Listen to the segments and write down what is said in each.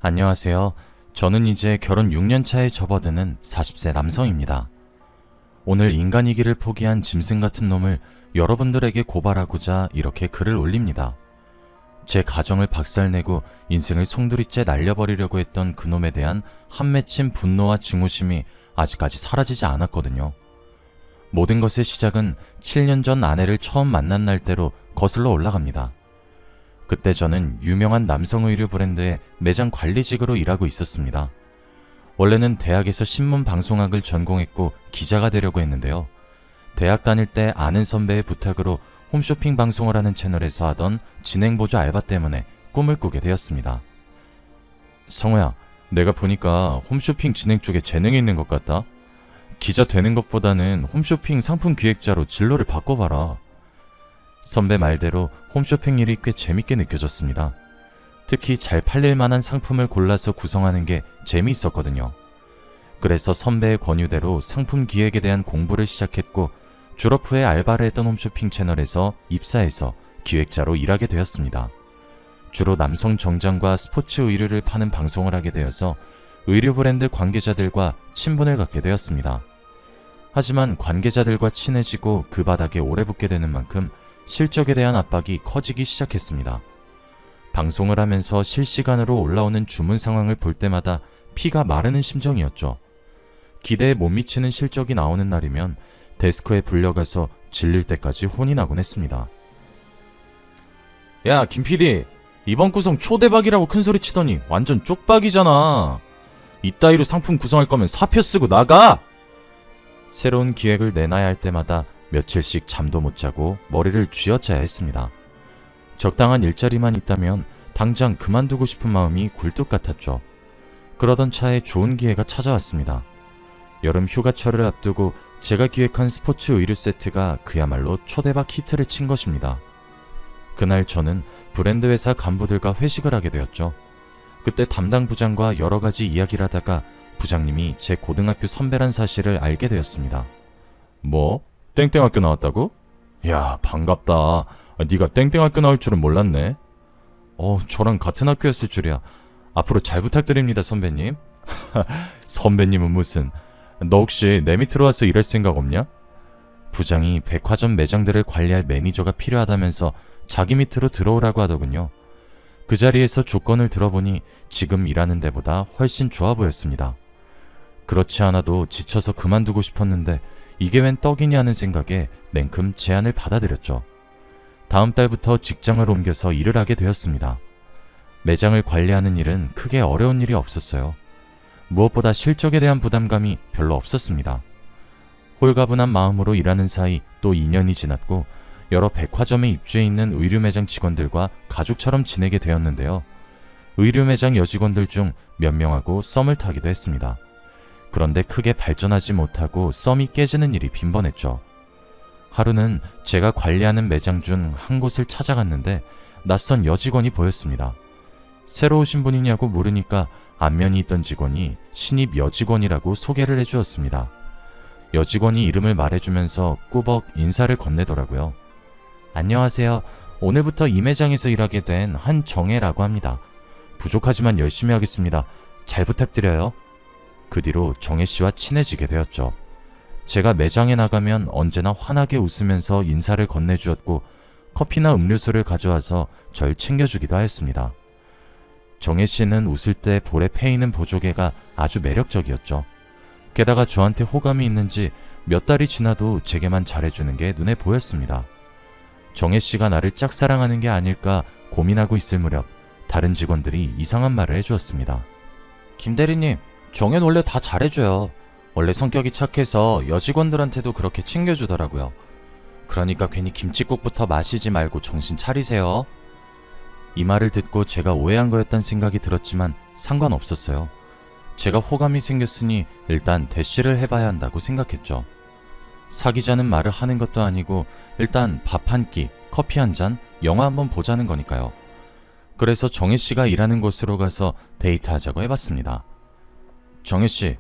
안녕하세요. 저는 이제 결혼 6년 차에 접어드는 40세 남성입니다. 오늘 인간이기를 포기한 짐승 같은 놈을 여러분들에게 고발하고자 이렇게 글을 올립니다. 제 가정을 박살내고 인생을 송두리째 날려버리려고 했던 그놈에 대한 한 맺힌 분노와 증오심이 아직까지 사라지지 않았거든요. 모든 것의 시작은 7년 전 아내를 처음 만난 날대로 거슬러 올라갑니다. 그때 저는 유명한 남성 의류 브랜드의 매장 관리직으로 일하고 있었습니다. 원래는 대학에서 신문방송학을 전공했고 기자가 되려고 했는데요. 대학 다닐 때 아는 선배의 부탁으로 홈쇼핑 방송을 하는 채널에서 하던 진행보조 알바 때문에 꿈을 꾸게 되었습니다. 성호야, 내가 보니까 홈쇼핑 진행 쪽에 재능이 있는 것 같다. 기자 되는 것보다는 홈쇼핑 상품 기획자로 진로를 바꿔봐라. 선배 말대로 홈쇼핑 일이 꽤 재밌게 느껴졌습니다. 특히 잘 팔릴 만한 상품을 골라서 구성하는 게 재미있었거든요. 그래서 선배의 권유대로 상품 기획에 대한 공부를 시작했고 졸업 후에 알바를 했던 홈쇼핑 채널에서 입사해서 기획자로 일하게 되었습니다. 주로 남성 정장과 스포츠 의류를 파는 방송을 하게 되어서 의류 브랜드 관계자들과 친분을 갖게 되었습니다. 하지만 관계자들과 친해지고 그 바닥에 오래 붙게 되는 만큼 실적에 대한 압박이 커지기 시작했습니다. 방송을 하면서 실시간으로 올라오는 주문 상황을 볼 때마다 피가 마르는 심정이었죠. 기대에 못 미치는 실적이 나오는 날이면 데스크에 불려가서 질릴 때까지 혼이 나곤 했습니다. 야, 김PD, 이번 구성 초대박이라고 큰소리 치더니 완전 쪽박이잖아. 이따위로 상품 구성할 거면 사표 쓰고 나가! 새로운 기획을 내놔야 할 때마다 며칠씩 잠도 못 자고 머리를 쥐어짜야 했습니다. 적당한 일자리만 있다면 당장 그만두고 싶은 마음이 굴뚝 같았죠. 그러던 차에 좋은 기회가 찾아왔습니다. 여름 휴가철을 앞두고 제가 기획한 스포츠 의류 세트가 그야말로 초대박 히트를 친 것입니다. 그날 저는 브랜드 회사 간부들과 회식을 하게 되었죠. 그때 담당 부장과 여러 가지 이야기를 하다가 부장님이 제 고등학교 선배란 사실을 알게 되었습니다. 뭐? 땡땡학교 나왔다고? 야, 반갑다. 네가 땡땡학교 나올 줄은 몰랐네. 저랑 같은 학교였을 줄이야. 앞으로 잘 부탁드립니다, 선배님. 선배님은 무슨. 너 혹시 내 밑으로 와서 일할 생각 없냐? 부장이 백화점 매장들을 관리할 매니저가 필요하다면서 자기 밑으로 들어오라고 하더군요. 그 자리에서 조건을 들어보니 지금 일하는 데보다 훨씬 좋아 보였습니다. 그렇지 않아도 지쳐서 그만두고 싶었는데 이게 웬 떡이냐 하는 생각에 냉큼 제안을 받아들였죠. 다음 달부터 직장을 옮겨서 일을 하게 되었습니다. 매장을 관리하는 일은 크게 어려운 일이 없었어요. 무엇보다 실적에 대한 부담감이 별로 없었습니다. 홀가분한 마음으로 일하는 사이 또 2년이 지났고 여러 백화점에 입주해 있는 의류 매장 직원들과 가족처럼 지내게 되었는데요. 의류 매장 여직원들 중 몇 명하고 썸을 타기도 했습니다. 그런데 크게 발전하지 못하고 썸이 깨지는 일이 빈번했죠. 하루는 제가 관리하는 매장 중 한 곳을 찾아갔는데 낯선 여직원이 보였습니다. 새로 오신 분이냐고 물으니까 안면이 있던 직원이 신입 여직원이라고 소개를 해주었습니다. 여직원이 이름을 말해주면서 꾸벅 인사를 건네더라고요. 안녕하세요. 오늘부터 이 매장에서 일하게 된 한정혜라고 합니다. 부족하지만 열심히 하겠습니다. 잘 부탁드려요. 그 뒤로 정혜씨와 친해지게 되었죠. 제가 매장에 나가면 언제나 환하게 웃으면서 인사를 건네주었고 커피나 음료수를 가져와서 절 챙겨주기도 하였습니다. 정혜씨는 웃을 때 볼에 패이는 보조개가 아주 매력적이었죠. 게다가 저한테 호감이 있는지 몇 달이 지나도 제게만 잘해주는 게 눈에 보였습니다. 정혜씨가 나를 짝사랑하는 게 아닐까 고민하고 있을 무렵 다른 직원들이 이상한 말을 해주었습니다. 김대리님, 정혜는 원래 다 잘해줘요. 원래 성격이 착해서 여직원들한테도 그렇게 챙겨주더라고요. 그러니까 괜히 김칫국부터 마시지 말고 정신 차리세요. 이 말을 듣고 제가 오해한 거였단 생각이 들었지만 상관없었어요. 제가 호감이 생겼으니 일단 대시를 해봐야 한다고 생각했죠. 사귀자는 말을 하는 것도 아니고 일단 밥 한 끼, 커피 한 잔, 영화 한번 보자는 거니까요. 그래서 정혜씨가 일하는 곳으로 가서 데이트하자고 해봤습니다. 정혜씨,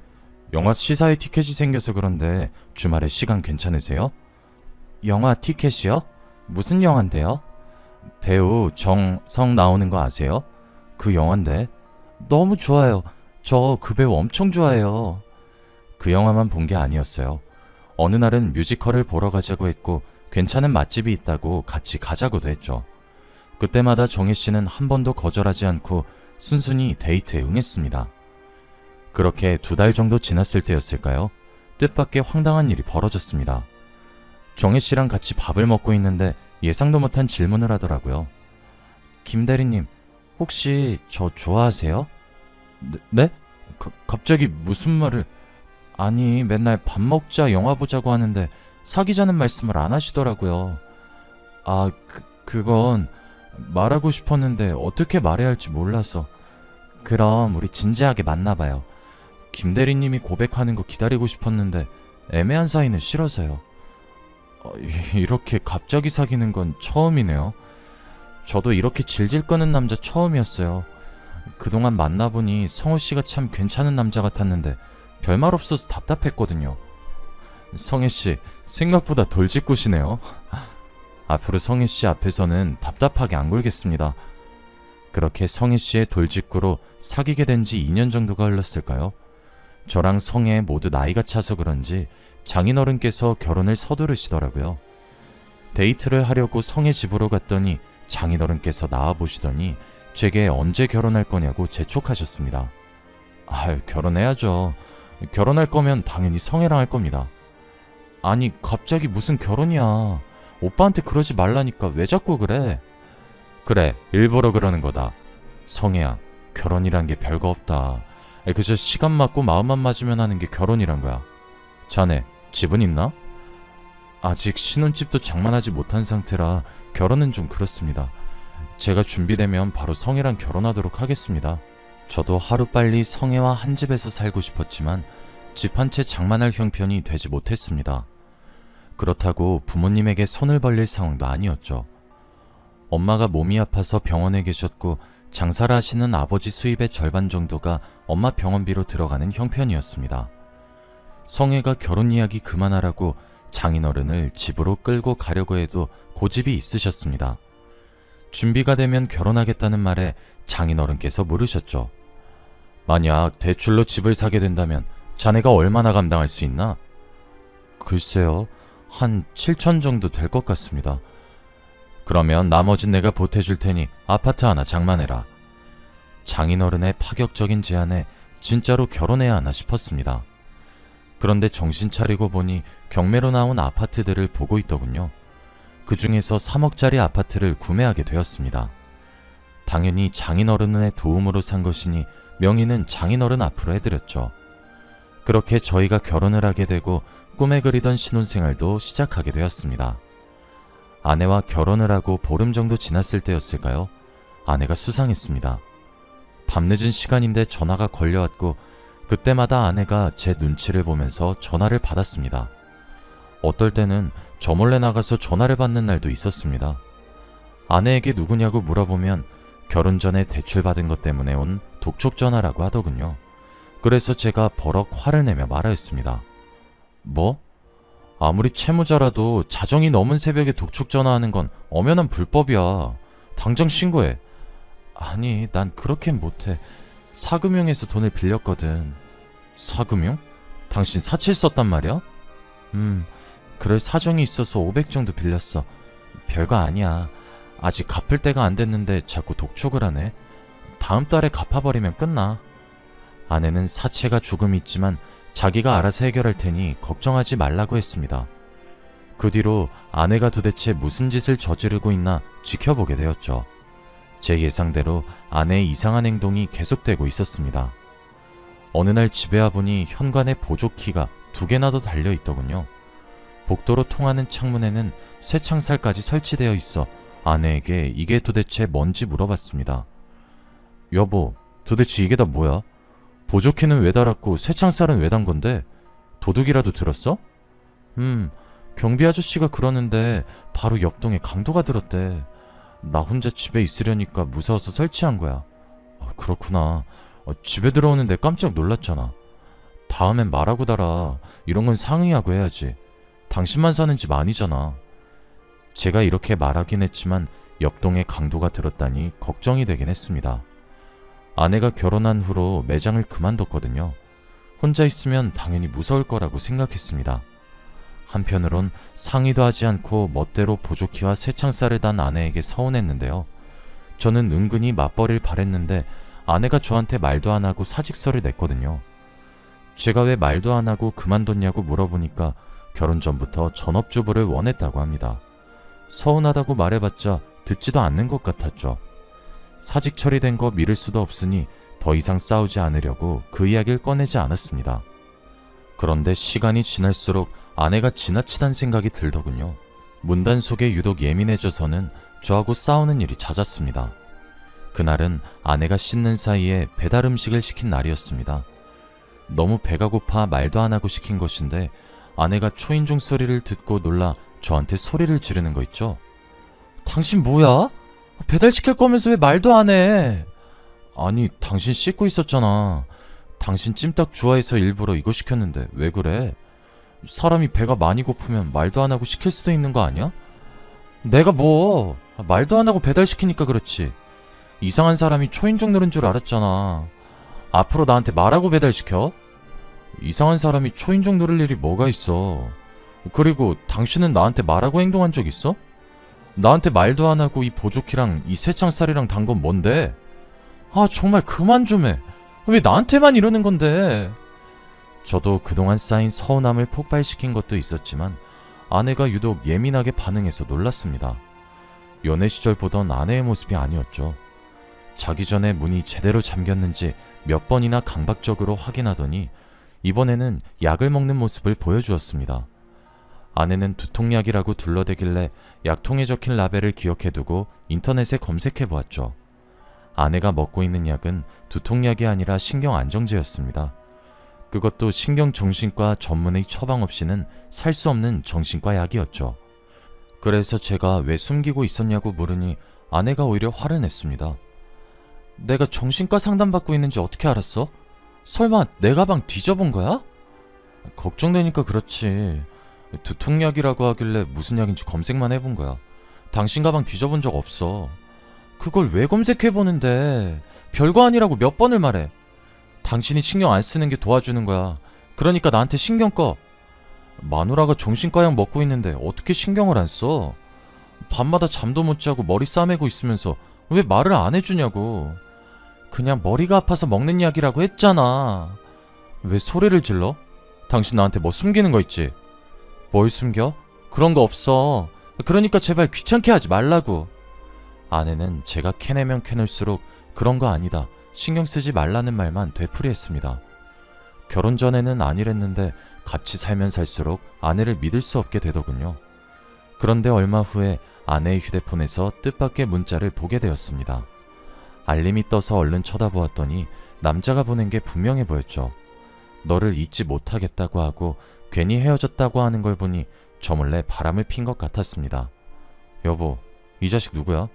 영화 시사회 티켓이 생겨서 그런데 주말에 시간 괜찮으세요? 영화 티켓이요? 무슨 영화인데요? 배우 정성 나오는 거 아세요? 그 영화인데. 너무 좋아요. 저 그 배우 엄청 좋아해요. 그 영화만 본 게 아니었어요. 어느 날은 뮤지컬을 보러 가자고 했고 괜찮은 맛집이 있다고 같이 가자고도 했죠. 그때마다 정혜 씨는 한 번도 거절하지 않고 순순히 데이트에 응했습니다. 그렇게 2달 정도 지났을 때였을까요? 뜻밖의 황당한 일이 벌어졌습니다. 정혜 씨랑 같이 밥을 먹고 있는데 예상도 못한 질문을 하더라고요. 김 대리님, 혹시 저 좋아하세요? 네? 갑자기 무슨 말을... 아니, 맨날 밥 먹자, 영화 보자고 하는데 사귀자는 말씀을 안 하시더라고요. 아, 그건 말하고 싶었는데 어떻게 말해야 할지 몰라서. 그럼 우리 진지하게 만나봐요. 김 대리님이 고백하는 거 기다리고 싶었는데 애매한 사이는 싫어서요. 이렇게 갑자기 사귀는 건 처음이네요. 저도 이렇게 질질 끄는 남자 처음이었어요. 그동안 만나보니 성우 씨가 참 괜찮은 남자 같았는데 별말 없어서 답답했거든요. 성혜 씨, 생각보다 돌직구시네요. 앞으로 성혜 씨 앞에서는 답답하게 안 굴겠습니다. 그렇게 성혜 씨의 돌직구로 사귀게 된 지 2년 정도가 흘렀을까요? 저랑 성혜 모두 나이가 차서 그런지 장인어른께서 결혼을 서두르시더라고요. 데이트를 하려고 성혜 집으로 갔더니 장인어른께서 나와보시더니 제게 언제 결혼할 거냐고 재촉하셨습니다. 결혼해야죠. 결혼할 거면 당연히 성혜랑 할 겁니다. 아니, 갑자기 무슨 결혼이야. 오빠한테 그러지 말라니까 왜 자꾸 그래? 그래, 일부러 그러는 거다. 성혜야, 결혼이란 게 별거 없다. 그저 시간 맞고 마음만 맞으면 하는 게 결혼이란 거야. 자네, 집은 있나? 아직 신혼집도 장만하지 못한 상태라 결혼은 좀 그렇습니다. 제가 준비되면 바로 성혜랑 결혼하도록 하겠습니다. 저도 하루빨리 성혜와 한 집에서 살고 싶었지만 집 한 채 장만할 형편이 되지 못했습니다. 그렇다고 부모님에게 손을 벌릴 상황도 아니었죠. 엄마가 몸이 아파서 병원에 계셨고 장사를 하시는 아버지 수입의 절반 정도가 엄마 병원비로 들어가는 형편이었습니다. 성혜가 결혼 이야기 그만하라고 장인어른을 집으로 끌고 가려고 해도 고집이 있으셨습니다. 준비가 되면 결혼하겠다는 말에 장인어른께서 물으셨죠. 만약 대출로 집을 사게 된다면 자네가 얼마나 감당할 수 있나? 글쎄요, 한 7천 정도 될 것 같습니다. 그러면 나머진 내가 보태줄 테니 아파트 하나 장만해라. 장인어른의 파격적인 제안에 진짜로 결혼해야 하나 싶었습니다. 그런데 정신 차리고 보니 경매로 나온 아파트들을 보고 있더군요. 그 중에서 3억짜리 아파트를 구매하게 되었습니다. 당연히 장인어른의 도움으로 산 것이니 명의는 장인어른 앞으로 해드렸죠. 그렇게 저희가 결혼을 하게 되고 꿈에 그리던 신혼생활도 시작하게 되었습니다. 아내와 결혼을 하고 보름 정도 지났을 때였을까요? 아내가 수상했습니다. 밤늦은 시간인데 전화가 걸려왔고 그때마다 아내가 제 눈치를 보면서 전화를 받았습니다. 어떨 때는 저 몰래 나가서 전화를 받는 날도 있었습니다. 아내에게 누구냐고 물어보면 결혼 전에 대출받은 것 때문에 온 독촉 전화라고 하더군요. 그래서 제가 버럭 화를 내며 말하였습니다. 뭐? 아무리 채무자라도 자정이 넘은 새벽에 독촉 전화하는 건 엄연한 불법이야. 당장 신고해. 아니, 난 그렇게는 못해. 사금융에서 돈을 빌렸거든. 사금융? 당신 사채 썼단 말이야? 그럴 사정이 있어서 500 정도 빌렸어. 별거 아니야. 아직 갚을 때가 안 됐는데 자꾸 독촉을 하네. 다음 달에 갚아버리면 끝나. 아내는 사채가 조금 있지만 자기가 알아서 해결할 테니 걱정하지 말라고 했습니다. 그 뒤로 아내가 도대체 무슨 짓을 저지르고 있나 지켜보게 되었죠. 제 예상대로 아내의 이상한 행동이 계속되고 있었습니다. 어느 날 집에 와보니 현관에 보조키가 2개나 더 달려있더군요. 복도로 통하는 창문에는 쇠창살까지 설치되어 있어 아내에게 이게 도대체 뭔지 물어봤습니다. 여보, 도대체 이게 다 뭐야? 보조키는 왜 달았고 쇠창살은 왜 단 건데? 도둑이라도 들었어? 경비 아저씨가 그러는데 바로 옆동에 강도가 들었대. 나 혼자 집에 있으려니까 무서워서 설치한 거야. 그렇구나. 집에 들어오는데 깜짝 놀랐잖아. 다음엔 말하고 달아. 이런 건 상의하고 해야지. 당신만 사는 집 아니잖아. 제가 이렇게 말하긴 했지만 옆동에 강도가 들었다니 걱정이 되긴 했습니다. 아내가 결혼한 후로 매장을 그만뒀거든요. 혼자 있으면 당연히 무서울 거라고 생각했습니다. 한편으론 상의도 하지 않고 멋대로 보조키와 새창살을 단 아내에게 서운했는데요. 저는 은근히 맞벌이를 바랬는데 아내가 저한테 말도 안 하고 사직서를 냈거든요. 제가 왜 말도 안 하고 그만뒀냐고 물어보니까 결혼 전부터 전업주부를 원했다고 합니다. 서운하다고 말해봤자 듣지도 않는 것 같았죠. 사직 처리된 거 미룰 수도 없으니 더 이상 싸우지 않으려고 그 이야기를 꺼내지 않았습니다. 그런데 시간이 지날수록 아내가 지나치단 생각이 들더군요. 문단 속에 유독 예민해져서는 저하고 싸우는 일이 잦았습니다. 그날은 아내가 씻는 사이에 배달 음식을 시킨 날이었습니다. 너무 배가 고파 말도 안 하고 시킨 것인데 아내가 초인종 소리를 듣고 놀라 저한테 소리를 지르는 거 있죠. 당신 뭐야? 배달시킬 거면서 왜 말도 안 해? 아니, 당신 씻고 있었잖아. 당신 찜닭 좋아해서 일부러 이거 시켰는데 왜 그래? 사람이 배가 많이 고프면 말도 안 하고 시킬 수도 있는 거 아니야? 내가 뭐 말도 안 하고 배달시키니까 그렇지. 이상한 사람이 초인종 누른 줄 알았잖아. 앞으로 나한테 말하고 배달시켜? 이상한 사람이 초인종 누를 일이 뭐가 있어. 그리고 당신은 나한테 말하고 행동한 적 있어? 나한테 말도 안 하고 이 보조키랑 이 새창살이랑 단 건 뭔데? 아, 정말 그만 좀 해. 왜 나한테만 이러는 건데? 저도 그동안 쌓인 서운함을 폭발시킨 것도 있었지만 아내가 유독 예민하게 반응해서 놀랐습니다. 연애 시절 보던 아내의 모습이 아니었죠. 자기 전에 문이 제대로 잠겼는지 몇 번이나 강박적으로 확인하더니 이번에는 약을 먹는 모습을 보여주었습니다. 아내는 두통약이라고 둘러대길래 약통에 적힌 라벨을 기억해두고 인터넷에 검색해보았죠. 아내가 먹고 있는 약은 두통약이 아니라 신경안정제였습니다. 그것도 신경정신과 전문의 처방 없이는 살 수 없는 정신과 약이었죠. 그래서 제가 왜 숨기고 있었냐고 물으니 아내가 오히려 화를 냈습니다. 내가 정신과 상담받고 있는지 어떻게 알았어? 설마 내 가방 뒤져본 거야? 걱정되니까 그렇지. 두통약이라고 하길래 무슨 약인지 검색만 해본 거야. 당신 가방 뒤져본 적 없어. 그걸 왜 검색해보는데? 별거 아니라고 몇 번을 말해. 당신이 신경 안 쓰는 게 도와주는 거야. 그러니까 나한테 신경 꺼. 마누라가 정신과 약 먹고 있는데 어떻게 신경을 안 써? 밤마다 잠도 못 자고 머리 싸매고 있으면서 왜 말을 안 해주냐고. 그냥 머리가 아파서 먹는 약이라고 했잖아. 왜 소리를 질러? 당신 나한테 뭐 숨기는 거 있지? 뭘 숨겨? 그런 거 없어. 그러니까 제발 귀찮게 하지 말라고. 아내는 제가 캐내면 캐낼수록 그런 거 아니다, 신경 쓰지 말라는 말만 되풀이했습니다. 결혼 전에는 아니랬는데 같이 살면 살수록 아내를 믿을 수 없게 되더군요. 그런데 얼마 후에 아내의 휴대폰에서 뜻밖의 문자를 보게 되었습니다. 알림이 떠서 얼른 쳐다보았더니 남자가 보낸 게 분명해 보였죠. 너를 잊지 못하겠다고 하고 괜히 헤어졌다고 하는 걸 보니 저 몰래 바람을 핀 것 같았습니다. 여보, 이 자식 누구야?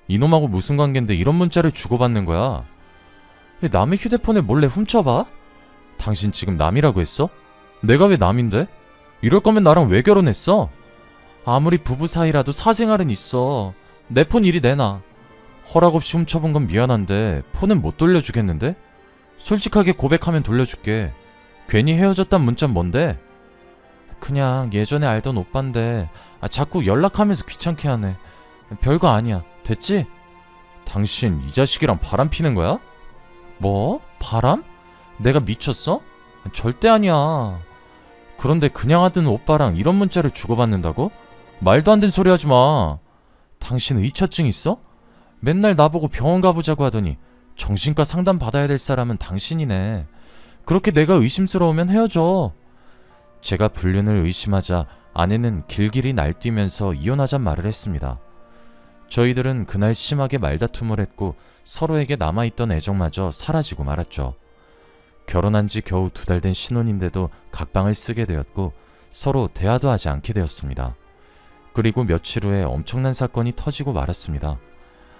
이놈하고 무슨 관계인데 이런 문자를 주고받는 거야? 왜 남의 휴대폰을 몰래 훔쳐봐? 당신 지금 남이라고 했어? 내가 왜 남인데? 이럴 거면 나랑 왜 결혼했어? 아무리 부부 사이라도 사생활은 있어. 내 폰 이리 내놔. 허락 없이 훔쳐본 건 미안한데 폰은 못 돌려주겠는데? 솔직하게 고백하면 돌려줄게. 괜히 헤어졌단 문자는 뭔데? 그냥 예전에 알던 오빠인데 자꾸 연락하면서 귀찮게 하네. 별거 아니야. 됐지? 당신 이 자식이랑 바람 피는 거야? 뭐? 바람? 내가 미쳤어? 절대 아니야. 그런데 그냥 하던 오빠랑 이런 문자를 주고받는다고? 말도 안 되는 소리 하지 마. 당신 의처증 있어? 맨날 나보고 병원 가보자고 하더니 정신과 상담 받아야 될 사람은 당신이네. 그렇게 내가 의심스러우면 헤어져. 제가 불륜을 의심하자 아내는 길길이 날뛰면서 이혼하잔 말을 했습니다. 저희들은 그날 심하게 말다툼을 했고 서로에게 남아있던 애정마저 사라지고 말았죠. 결혼한 지 겨우 2달 된 신혼인데도 각방을 쓰게 되었고 서로 대화도 하지 않게 되었습니다. 그리고 며칠 후에 엄청난 사건이 터지고 말았습니다.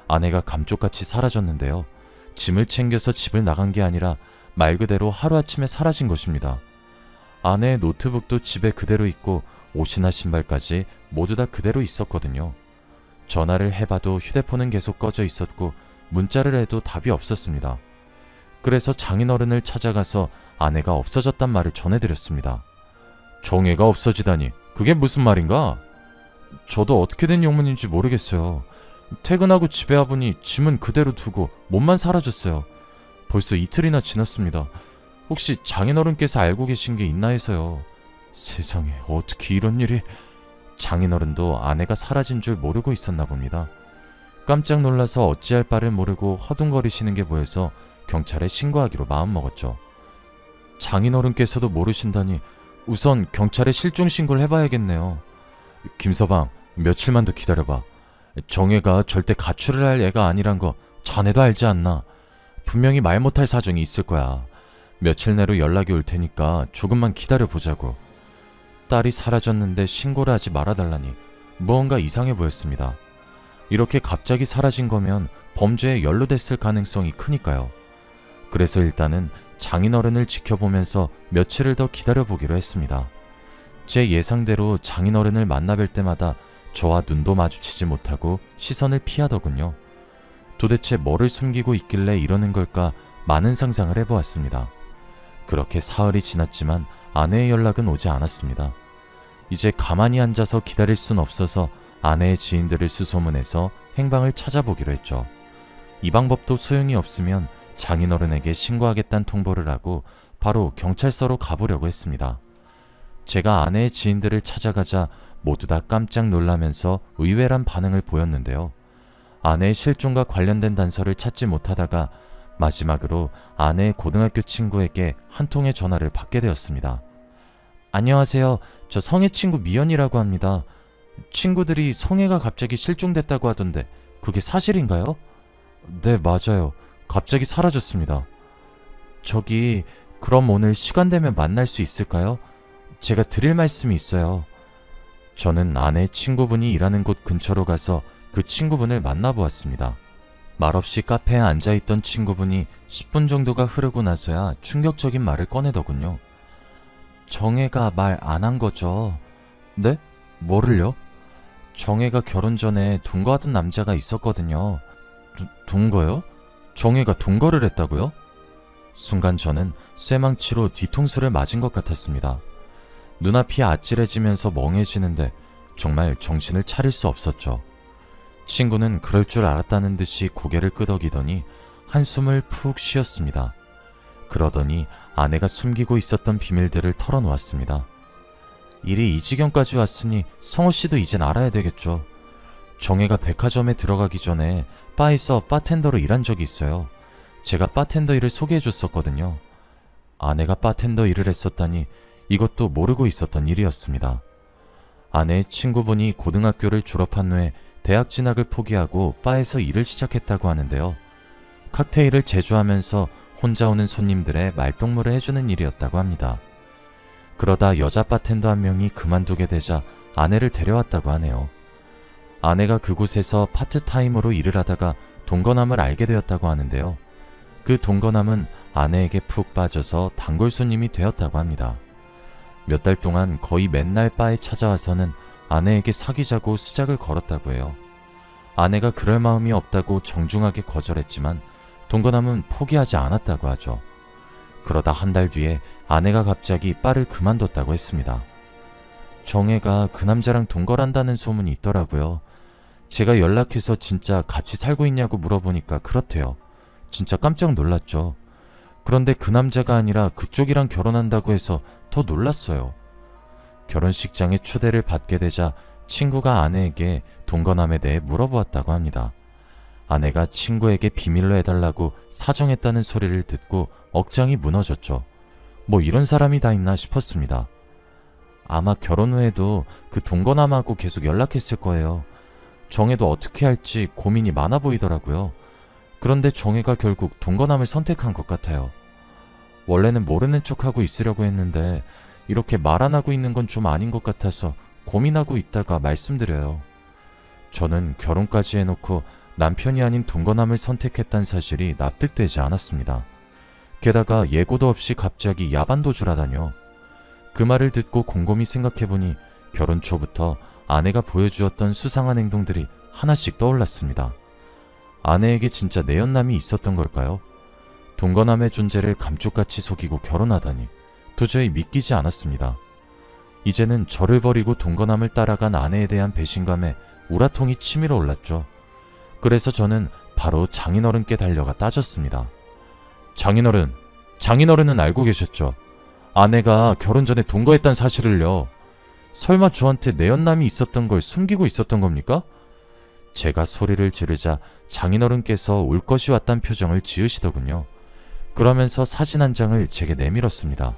아내가 감쪽같이 사라졌는데요. 짐을 챙겨서 집을 나간 게 아니라 말 그대로 하루아침에 사라진 것입니다. 아내의 노트북도 집에 그대로 있고 옷이나 신발까지 모두 다 그대로 있었거든요. 전화를 해봐도 휴대폰은 계속 꺼져 있었고 문자를 해도 답이 없었습니다. 그래서 장인어른을 찾아가서 아내가 없어졌단 말을 전해드렸습니다. 정혜가 없어지다니 그게 무슨 말인가? 저도 어떻게 된 영문인지 모르겠어요. 퇴근하고 집에 와보니 짐은 그대로 두고 몸만 사라졌어요. 벌써 이틀이나 지났습니다. 혹시 장인어른께서 알고 계신 게 있나 해서요. 세상에 어떻게 이런 일이... 장인어른도 아내가 사라진 줄 모르고 있었나 봅니다. 깜짝 놀라서 어찌할 바를 모르고 허둥거리시는 게 보여서 경찰에 신고하기로 마음먹었죠. 장인어른께서도 모르신다니 우선 경찰에 실종 신고를 해봐야겠네요. 김서방, 며칠만 더 기다려봐. 정혜가 절대 가출을 할 애가 아니란 거 자네도 알지 않나? 분명히 말 못할 사정이 있을 거야. 며칠 내로 연락이 올 테니까 조금만 기다려보자고. 딸이 사라졌는데 신고를 하지 말아달라니 무언가 이상해 보였습니다. 이렇게 갑자기 사라진 거면 범죄에 연루됐을 가능성이 크니까요. 그래서 일단은 장인어른을 지켜보면서 며칠을 더 기다려보기로 했습니다. 제 예상대로 장인어른을 만나뵐 때마다 저와 눈도 마주치지 못하고 시선을 피하더군요. 도대체 뭐를 숨기고 있길래 이러는 걸까 많은 상상을 해보았습니다. 그렇게 사흘이 지났지만 아내의 연락은 오지 않았습니다. 이제 가만히 앉아서 기다릴 순 없어서 아내의 지인들을 수소문해서 행방을 찾아보기로 했죠. 이 방법도 소용이 없으면 장인어른에게 신고하겠다는 통보를 하고 바로 경찰서로 가보려고 했습니다. 제가 아내의 지인들을 찾아가자 모두 다 깜짝 놀라면서 의외란 반응을 보였는데요. 아내의 실종과 관련된 단서를 찾지 못하다가 마지막으로 아내의 고등학교 친구에게 한 통의 전화를 받게 되었습니다. 안녕하세요. 저 성혜 친구 미연이라고 합니다. 친구들이 성혜가 갑자기 실종됐다고 하던데 그게 사실인가요? 네, 맞아요. 갑자기 사라졌습니다. 저기, 그럼 오늘 시간 되면 만날 수 있을까요? 제가 드릴 말씀이 있어요. 저는 아내 친구분이 일하는 곳 근처로 가서 그 친구분을 만나보았습니다. 말없이 카페에 앉아있던 친구분이 10분 정도가 흐르고 나서야 충격적인 말을 꺼내더군요. 정혜가 말 안 한 거죠? 네? 뭐를요? 정혜가 결혼 전에 동거하던 남자가 있었거든요. 동거요? 정혜가 동거를 했다고요? 순간 저는 쇠망치로 뒤통수를 맞은 것 같았습니다. 눈앞이 아찔해지면서 멍해지는데 정말 정신을 차릴 수 없었죠. 친구는 그럴 줄 알았다는 듯이 고개를 끄덕이더니 한숨을 푹 쉬었습니다. 그러더니 아내가 숨기고 있었던 비밀들을 털어놓았습니다. 일이 이 지경까지 왔으니 성호씨도 이젠 알아야 되겠죠. 정혜가 백화점에 들어가기 전에 바에서 바텐더로 일한 적이 있어요. 제가 바텐더 일을 소개해줬었거든요. 아내가 바텐더 일을 했었다니 이것도 모르고 있었던 일이었습니다. 아내의 친구분이 고등학교를 졸업한 후에 대학 진학을 포기하고 바에서 일을 시작했다고 하는데요. 칵테일을 제조하면서 혼자 오는 손님들의 말동무를 해주는 일이었다고 합니다. 그러다 여자 바텐더 한 명이 그만두게 되자 아내를 데려왔다고 하네요. 아내가 그곳에서 파트타임으로 일을 하다가 동거남을 알게 되었다고 하는데요. 그 동거남은 아내에게 푹 빠져서 단골 손님이 되었다고 합니다. 몇 달 동안 거의 맨날 바에 찾아와서는 아내에게 사귀자고 수작을 걸었다고 해요. 아내가 그럴 마음이 없다고 정중하게 거절했지만 동거남은 포기하지 않았다고 하죠. 그러다 한 달 뒤에 아내가 갑자기 바를 그만뒀다고 했습니다. 정혜가 그 남자랑 동거란다는 소문이 있더라고요. 제가 연락해서 진짜 같이 살고 있냐고 물어보니까 그렇대요. 진짜 깜짝 놀랐죠. 그런데 그 남자가 아니라 그쪽이랑 결혼한다고 해서 더 놀랐어요. 결혼식장에 초대를 받게 되자 친구가 아내에게 동거남에 대해 물어보았다고 합니다. 아내가 친구에게 비밀로 해달라고 사정했다는 소리를 듣고 억장이 무너졌죠. 뭐 이런 사람이 다 있나 싶었습니다. 아마 결혼 후에도 그 동거남하고 계속 연락했을 거예요. 정혜도 어떻게 할지 고민이 많아 보이더라고요. 그런데 정혜가 결국 동거남을 선택한 것 같아요. 원래는 모르는 척하고 있으려고 했는데 이렇게 말 안 하고 있는 건 좀 아닌 것 같아서 고민하고 있다가 말씀드려요. 저는 결혼까지 해놓고 남편이 아닌 동거남을 선택했다는 사실이 납득되지 않았습니다. 게다가 예고도 없이 갑자기 야반도주라다뇨. 그 말을 듣고 곰곰이 생각해보니 결혼 초부터 아내가 보여주었던 수상한 행동들이 하나씩 떠올랐습니다. 아내에게 진짜 내연남이 있었던 걸까요? 동거남의 존재를 감쪽같이 속이고 결혼하다니 도저히 믿기지 않았습니다. 이제는 저를 버리고 동거남을 따라간 아내에 대한 배신감에 우라통이 치밀어 올랐죠. 그래서 저는 바로 장인어른께 달려가 따졌습니다. 장인어른은 알고 계셨죠? 아내가 결혼 전에 동거했단 사실을요. 설마 저한테 내연남이 있었던 걸 숨기고 있었던 겁니까? 제가 소리를 지르자 장인어른께서 올 것이 왔단 표정을 지으시더군요. 그러면서 사진 한 장을 제게 내밀었습니다.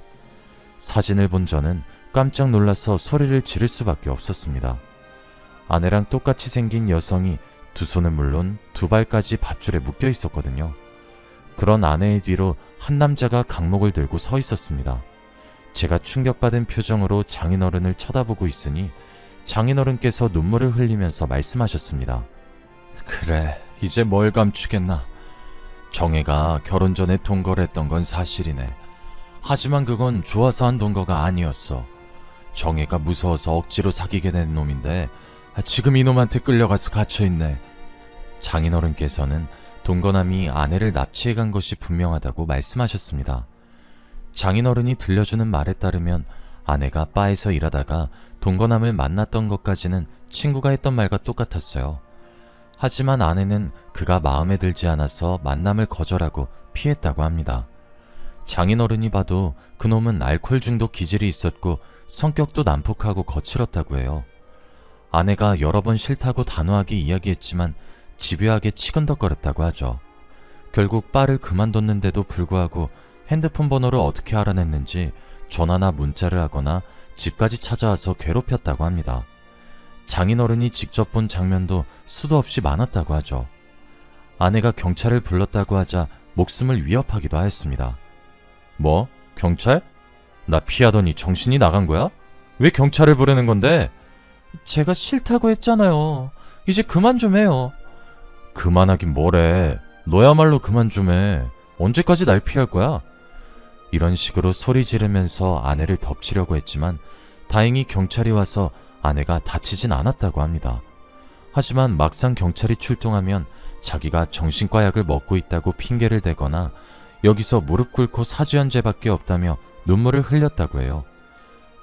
사진을 본 저는 깜짝 놀라서 소리를 지를 수밖에 없었습니다. 아내랑 똑같이 생긴 여성이 두 손은 물론 두 발까지 밧줄에 묶여 있었거든요. 그런 아내의 뒤로 한 남자가 강목을 들고 서 있었습니다. 제가 충격받은 표정으로 장인어른을 쳐다보고 있으니 장인어른께서 눈물을 흘리면서 말씀하셨습니다. 그래, 이제 뭘 감추겠나. 정혜가 결혼 전에 동거를 했던 건 사실이네. 하지만 그건 좋아서 한 동거가 아니었어. 정혜가 무서워서 억지로 사귀게 된 놈인데 지금 이놈한테 끌려가서 갇혀있네. 장인어른께서는 동거남이 아내를 납치해간 것이 분명하다고 말씀하셨습니다. 장인어른이 들려주는 말에 따르면 아내가 바에서 일하다가 동거남을 만났던 것까지는 친구가 했던 말과 똑같았어요. 하지만 아내는 그가 마음에 들지 않아서 만남을 거절하고 피했다고 합니다. 장인어른이 봐도 그놈은 알코올 중독 기질이 있었고 성격도 난폭하고 거칠었다고 해요. 아내가 여러 번 싫다고 단호하게 이야기했지만 집요하게 치근덕거렸다고 하죠. 결국 바를 그만뒀는데도 불구하고 핸드폰 번호를 어떻게 알아냈는지 전화나 문자를 하거나 집까지 찾아와서 괴롭혔다고 합니다. 장인어른이 직접 본 장면도 수도 없이 많았다고 하죠. 아내가 경찰을 불렀다고 하자 목숨을 위협하기도 하였습니다. 뭐? 경찰? 나 피하더니 정신이 나간 거야? 왜 경찰을 부르는 건데? 제가 싫다고 했잖아요. 이제 그만 좀 해요. 그만하긴 뭐래. 너야말로 그만 좀 해. 언제까지 날 피할 거야? 이런 식으로 소리 지르면서 아내를 덮치려고 했지만 다행히 경찰이 와서 아내가 다치진 않았다고 합니다. 하지만 막상 경찰이 출동하면 자기가 정신과 약을 먹고 있다고 핑계를 대거나 여기서 무릎 꿇고 사죄한 죄밖에 없다며 눈물을 흘렸다고 해요.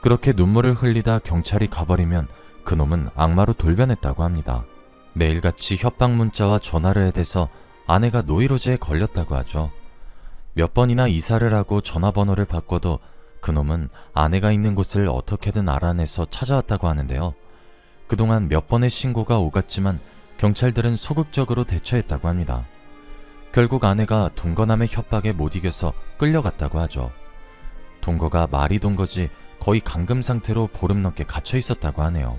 그렇게 눈물을 흘리다 경찰이 가버리면 그놈은 악마로 돌변했다고 합니다. 매일같이 협박 문자와 전화를 해대서 아내가 노이로제에 걸렸다고 하죠. 몇 번이나 이사를 하고 전화번호를 바꿔도 그놈은 아내가 있는 곳을 어떻게든 알아내서 찾아왔다고 하는데요. 그동안 몇 번의 신고가 오갔지만 경찰들은 소극적으로 대처했다고 합니다. 결국 아내가 동거남의 협박에 못 이겨서 끌려갔다고 하죠. 동거가 말이 동거지 거의 감금 상태로 보름 넘게 갇혀 있었다고 하네요.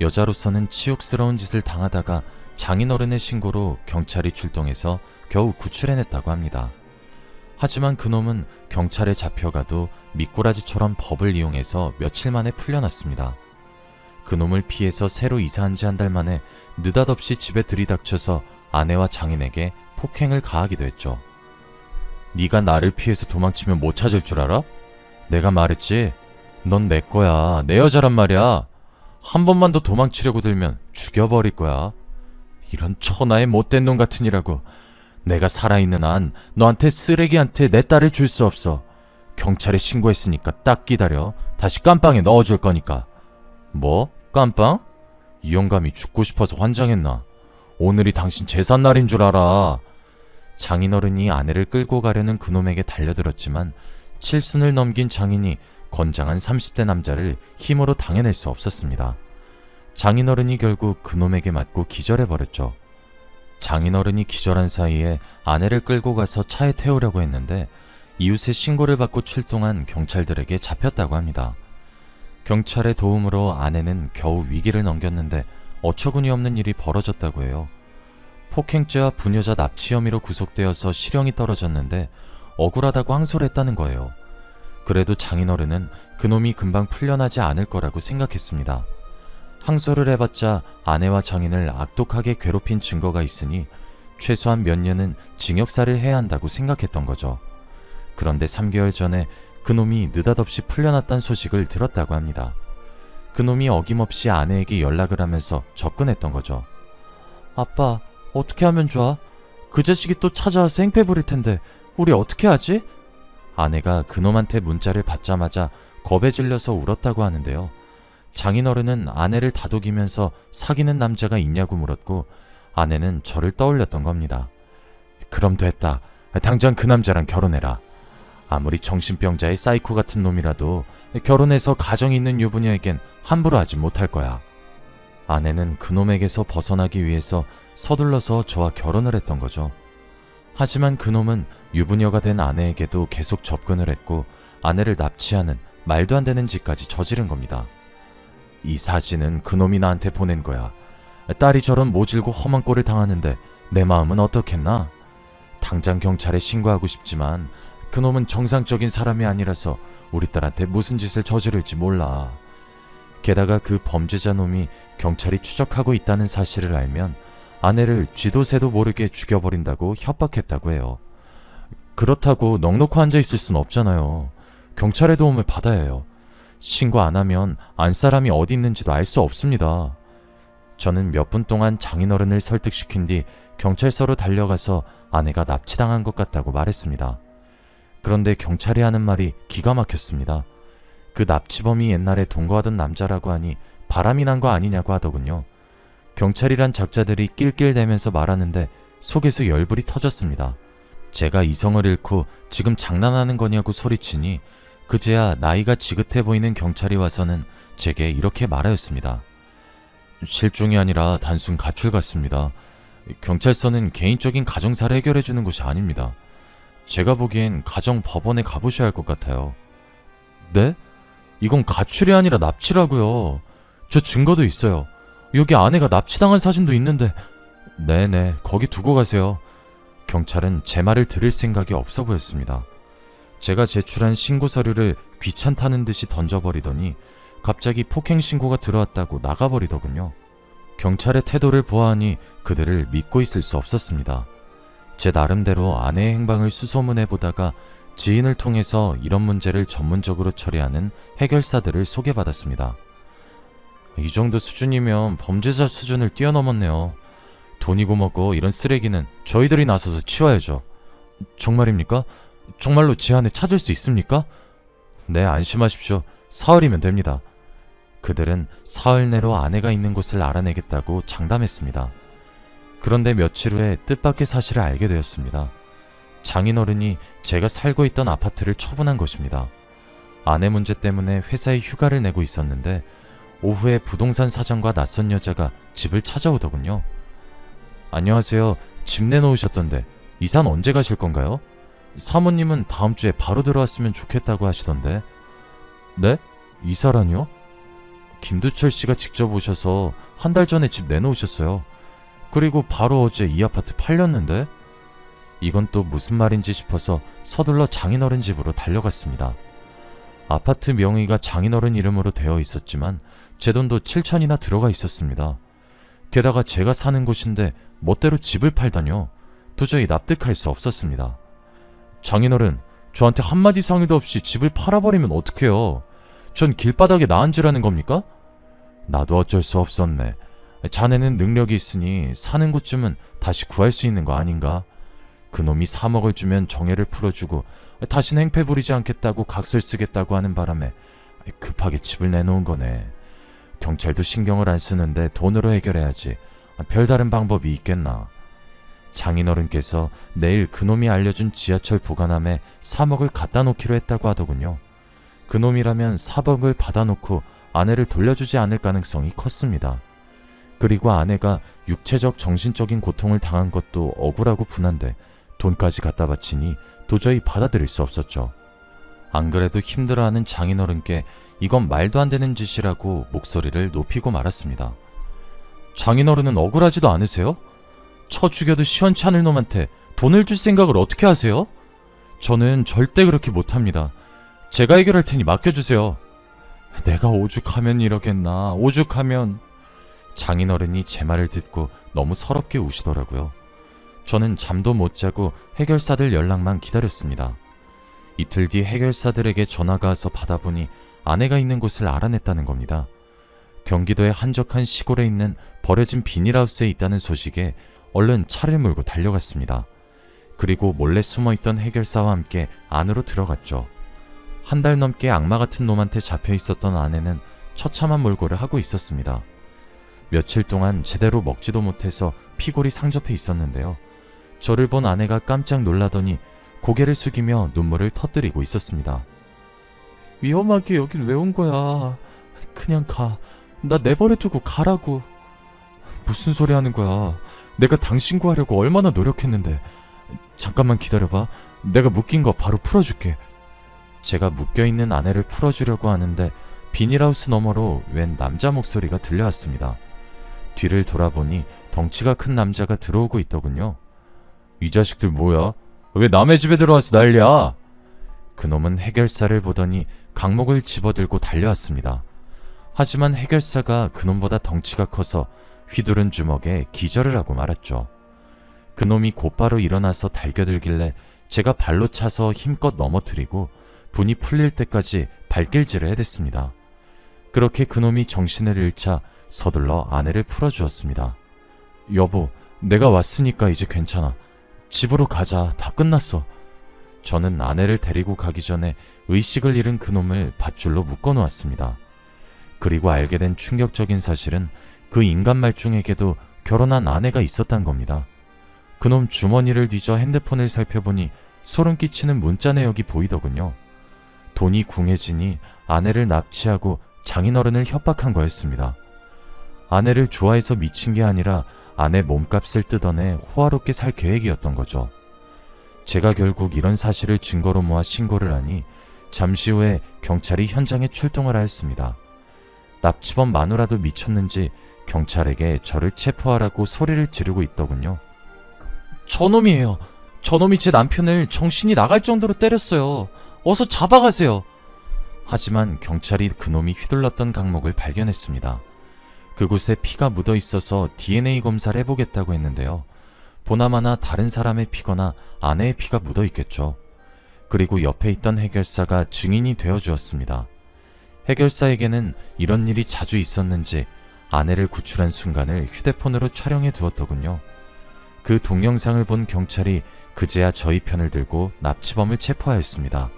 여자로서는 치욕스러운 짓을 당하다가 장인어른의 신고로 경찰이 출동해서 겨우 구출해냈다고 합니다. 하지만 그놈은 경찰에 잡혀가도 미꾸라지처럼 법을 이용해서 며칠 만에 풀려났습니다. 그놈을 피해서 새로 이사한 지 한 달 만에 느닷없이 집에 들이닥쳐서 아내와 장인에게 폭행을 가하기도 했죠. 네가 나를 피해서 도망치면 못 찾을 줄 알아? 내가 말했지? 넌 내 거야. 내 여자란 말이야. 한 번만 더 도망치려고 들면 죽여버릴 거야. 이런 천하의 못된 놈 같으니라고. 내가 살아있는 한 너한테 쓰레기한테 내 딸을 줄 수 없어. 경찰에 신고했으니까 딱 기다려. 다시 깜빵에 넣어줄 거니까. 뭐? 깜빵? 이 영감이 죽고 싶어서 환장했나? 오늘이 당신 제삿날인 줄 알아. 장인어른이 아내를 끌고 가려는 그놈에게 달려들었지만 칠순을 넘긴 장인이 건장한 30대 남자를 힘으로 당해낼 수 없었습니다. 장인어른이 결국 그놈에게 맞고 기절해버렸죠. 장인어른이 기절한 사이에 아내를 끌고 가서 차에 태우려고 했는데 이웃의 신고를 받고 출동한 경찰들에게 잡혔다고 합니다. 경찰의 도움으로 아내는 겨우 위기를 넘겼는데 어처구니 없는 일이 벌어졌다고 해요. 폭행죄와 부녀자 납치 혐의로 구속되어서 실형이 떨어졌는데 억울하다고 항소를 했다는 거예요. 그래도 장인어른은 그놈이 금방 풀려나지 않을 거라고 생각했습니다. 항소를 해봤자 아내와 장인을 악독하게 괴롭힌 증거가 있으니 최소한 몇 년은 징역살을 해야 한다고 생각했던 거죠. 그런데 3개월 전에 그놈이 느닷없이 풀려났다는 소식을 들었다고 합니다. 그놈이 어김없이 아내에게 연락을 하면서 접근했던 거죠. 아빠, 어떻게 하면 좋아? 그 자식이 또 찾아와서 행패 부릴 텐데 우리 어떻게 하지? 아내가 그놈한테 문자를 받자마자 겁에 질려서 울었다고 하는데요. 장인어른은 아내를 다독이면서 사귀는 남자가 있냐고 물었고 아내는 저를 떠올렸던 겁니다. 그럼 됐다. 당장 그 남자랑 결혼해라. 아무리 정신병자의 사이코 같은 놈이라도 결혼해서 가정이 있는 유부녀에겐 함부로 하지 못할 거야. 아내는 그놈에게서 벗어나기 위해서 서둘러서 저와 결혼을 했던 거죠. 하지만 그놈은 유부녀가 된 아내에게도 계속 접근을 했고 아내를 납치하는 말도 안 되는 짓까지 저지른 겁니다. 이 사진은 그놈이 나한테 보낸 거야. 딸이 저런 모질고 험한 꼴을 당하는데 내 마음은 어떻겠나? 당장 경찰에 신고하고 싶지만 그놈은 정상적인 사람이 아니라서 우리 딸한테 무슨 짓을 저지를지 몰라. 게다가 그 범죄자 놈이 경찰이 추적하고 있다는 사실을 알면 아내를 쥐도 새도 모르게 죽여버린다고 협박했다고 해요. 그렇다고 넋놓고 앉아있을 순 없잖아요. 경찰의 도움을 받아야 해요. 신고 안 하면 안 사람이 어디 있는지도 알 수 없습니다. 저는 몇 분 동안 장인어른을 설득시킨 뒤 경찰서로 달려가서 아내가 납치당한 것 같다고 말했습니다. 그런데 경찰이 하는 말이 기가 막혔습니다. 그 납치범이 옛날에 동거하던 남자라고 하니 바람이 난 거 아니냐고 하더군요. 경찰이란 작자들이 낄낄대면서 말하는데 속에서 열불이 터졌습니다. 제가 이성을 잃고 지금 장난하는 거냐고 소리치니 그제야 나이가 지긋해 보이는 경찰이 와서는 제게 이렇게 말하였습니다. 실종이 아니라 단순 가출 같습니다. 경찰서는 개인적인 가정사를 해결해주는 곳이 아닙니다. 제가 보기엔 가정법원에 가보셔야 할 것 같아요. 네? 이건 가출이 아니라 납치라고요. 저 증거도 있어요. 여기 아내가 납치당한 사진도 있는데. 네네, 거기 두고 가세요. 경찰은 제 말을 들을 생각이 없어 보였습니다. 제가 제출한 신고 서류를 귀찮다는 듯이 던져버리더니 갑자기 폭행 신고가 들어왔다고 나가버리더군요. 경찰의 태도를 보아하니 그들을 믿고 있을 수 없었습니다. 제 나름대로 아내의 행방을 수소문해보다가 지인을 통해서 이런 문제를 전문적으로 처리하는 해결사들을 소개받았습니다. 이 정도 수준이면 범죄자 수준을 뛰어넘었네요. 돈이고 뭐고 이런 쓰레기는 저희들이 나서서 치워야죠. 정말입니까? 정말로 제 아내 찾을 수 있습니까? 네, 안심하십시오. 사흘이면 됩니다. 그들은 사흘 내로 아내가 있는 곳을 알아내겠다고 장담했습니다. 그런데 며칠 후에 뜻밖의 사실을 알게 되었습니다. 장인어른이 제가 살고 있던 아파트를 처분한 것입니다. 아내 문제 때문에 회사에 휴가를 내고 있었는데 오후에 부동산 사장과 낯선 여자가 집을 찾아오더군요. 안녕하세요. 집 내놓으셨던데 이사는 언제 가실 건가요? 사모님은 다음 주에 바로 들어왔으면 좋겠다고 하시던데. 네? 이사라니요? 김두철 씨가 직접 오셔서 한 달 전에 집 내놓으셨어요. 그리고 바로 어제 이 아파트 팔렸는데? 이건 또 무슨 말인지 싶어서 서둘러 장인어른 집으로 달려갔습니다. 아파트 명의가 장인어른 이름으로 되어 있었지만 제 돈도 7천이나 들어가 있었습니다. 게다가 제가 사는 곳인데 멋대로 집을 팔다뇨. 도저히 납득할 수 없었습니다. 장인어른, 저한테 한마디 상의도 없이 집을 팔아버리면 어떡해요? 전 길바닥에 나앉으라는 겁니까? 나도 어쩔 수 없었네. 자네는 능력이 있으니 사는 곳쯤은 다시 구할 수 있는 거 아닌가? 그놈이 3억을 주면 정해를 풀어주고 다시는 행패 부리지 않겠다고 각설 쓰겠다고 하는 바람에 급하게 집을 내놓은 거네. 경찰도 신경을 안 쓰는데 돈으로 해결해야지. 별다른 방법이 있겠나. 장인어른께서 내일 그놈이 알려준 지하철 보관함에 3억을 갖다 놓기로 했다고 하더군요. 그놈이라면 4억을 받아놓고 아내를 돌려주지 않을 가능성이 컸습니다. 그리고 아내가 육체적 정신적인 고통을 당한 것도 억울하고 분한데 돈까지 갖다 바치니 도저히 받아들일 수 없었죠. 안 그래도 힘들어하는 장인어른께 이건 말도 안 되는 짓이라고 목소리를 높이고 말았습니다. 장인어른은 억울하지도 않으세요? 쳐 죽여도 시원치 않을 놈한테 돈을 줄 생각을 어떻게 하세요? 저는 절대 그렇게 못합니다. 제가 해결할 테니 맡겨주세요. 내가 오죽하면 이러겠나. 오죽하면. 장인어른이 제 말을 듣고 너무 서럽게 우시더라고요. 저는 잠도 못 자고 해결사들 연락만 기다렸습니다. 이틀 뒤 해결사들에게 전화가 와서 받아보니 아내가 있는 곳을 알아냈다는 겁니다. 경기도의 한적한 시골에 있는 버려진 비닐하우스에 있다는 소식에 얼른 차를 몰고 달려갔습니다. 그리고 몰래 숨어있던 해결사와 함께 안으로 들어갔죠. 한 달 넘게 악마 같은 놈한테 잡혀 있었던 아내는 처참한 몰골을 하고 있었습니다. 며칠 동안 제대로 먹지도 못해서 피골이 상접해 있었는데요. 저를 본 아내가 깜짝 놀라더니 고개를 숙이며 눈물을 터뜨리고 있었습니다. 위험하게 여긴 왜 온 거야? 그냥 가. 나 내버려 두고 가라고. 무슨 소리 하는 거야? 내가 당신 구하려고 얼마나 노력했는데. 잠깐만 기다려봐. 내가 묶인 거 바로 풀어줄게. 제가 묶여있는 아내를 풀어주려고 하는데 비닐하우스 너머로 웬 남자 목소리가 들려왔습니다. 뒤를 돌아보니 덩치가 큰 남자가 들어오고 있더군요. 이 자식들 뭐야? 왜 남의 집에 들어와서 난리야? 그놈은 해결사를 보더니 강목을 집어들고 달려왔습니다. 하지만 해결사가 그놈보다 덩치가 커서 휘두른 주먹에 기절을 하고 말았죠. 그놈이 곧바로 일어나서 달겨들길래 제가 발로 차서 힘껏 넘어뜨리고 분이 풀릴 때까지 발길질을 해댔습니다. 그렇게 그놈이 정신을 잃자 서둘러 아내를 풀어주었습니다. 여보, 내가 왔으니까 이제 괜찮아. 집으로 가자. 다 끝났어. 저는 아내를 데리고 가기 전에 의식을 잃은 그놈을 밧줄로 묶어놓았습니다. 그리고 알게 된 충격적인 사실은 그 인간 말중에게도 결혼한 아내가 있었단 겁니다. 그놈 주머니를 뒤져 핸드폰을 살펴보니 소름 끼치는 문자 내역이 보이더군요. 돈이 궁해지니 아내를 납치하고 장인어른을 협박한 거였습니다. 아내를 좋아해서 미친 게 아니라 아내 몸값을 뜯어내 호화롭게 살 계획이었던 거죠. 제가 결국 이런 사실을 증거로 모아 신고를 하니 잠시 후에 경찰이 현장에 출동을 하였습니다. 납치범 마누라도 미쳤는지 경찰에게 저를 체포하라고 소리를 지르고 있더군요. 저놈이에요. 저놈이 제 남편을 정신이 나갈 정도로 때렸어요. 어서 잡아가세요. 하지만 경찰이 그놈이 휘둘렀던 강목을 발견했습니다. 그곳에 피가 묻어 있어서 DNA 검사를 해보겠다고 했는데요. 보나마나 다른 사람의 피거나 아내의 피가 묻어 있겠죠. 그리고 옆에 있던 해결사가 증인이 되어 주었습니다. 해결사에게는 이런 일이 자주 있었는지 아내를 구출한 순간을 휴대폰으로 촬영해 두었더군요. 그 동영상을 본 경찰이 그제야 저희 편을 들고 납치범을 체포하였습니다.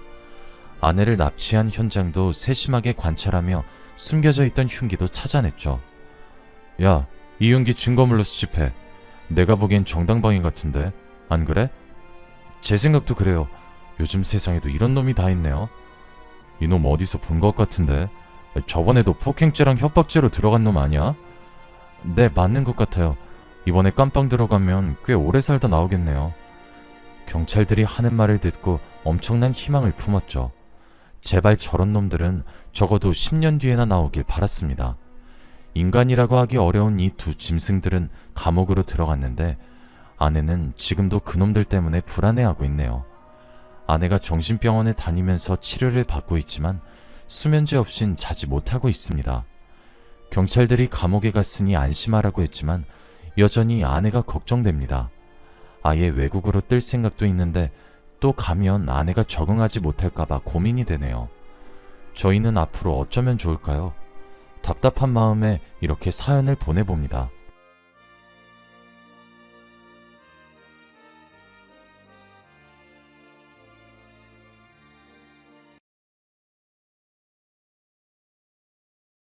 아내를 납치한 현장도 세심하게 관찰하며 숨겨져 있던 흉기도 찾아냈죠. 야, 이 흉기 증거물로 수집해. 내가 보기엔 정당방위 같은데, 안 그래? 제 생각도 그래요. 요즘 세상에도 이런 놈이 다 있네요. 이놈 어디서 본 것 같은데. 저번에도 폭행죄랑 협박죄로 들어간 놈 아니야? 네, 맞는 것 같아요. 이번에 깜빵 들어가면 꽤 오래 살다 나오겠네요. 경찰들이 하는 말을 듣고 엄청난 희망을 품었죠. 제발 저런 놈들은 적어도 10년 뒤에나 나오길 바랐습니다. 인간이라고 하기 어려운 이 두 짐승들은 감옥으로 들어갔는데 아내는 지금도 그놈들 때문에 불안해하고 있네요. 아내가 정신병원에 다니면서 치료를 받고 있지만 수면제 없인 자지 못하고 있습니다. 경찰들이 감옥에 갔으니 안심하라고 했지만 여전히 아내가 걱정됩니다. 아예 외국으로 뜰 생각도 있는데 또 가면 아내가 적응하지 못할까봐 고민이 되네요. 저희는 앞으로 어쩌면 좋을까요? 답답한 마음에 이렇게 사연을 보내봅니다.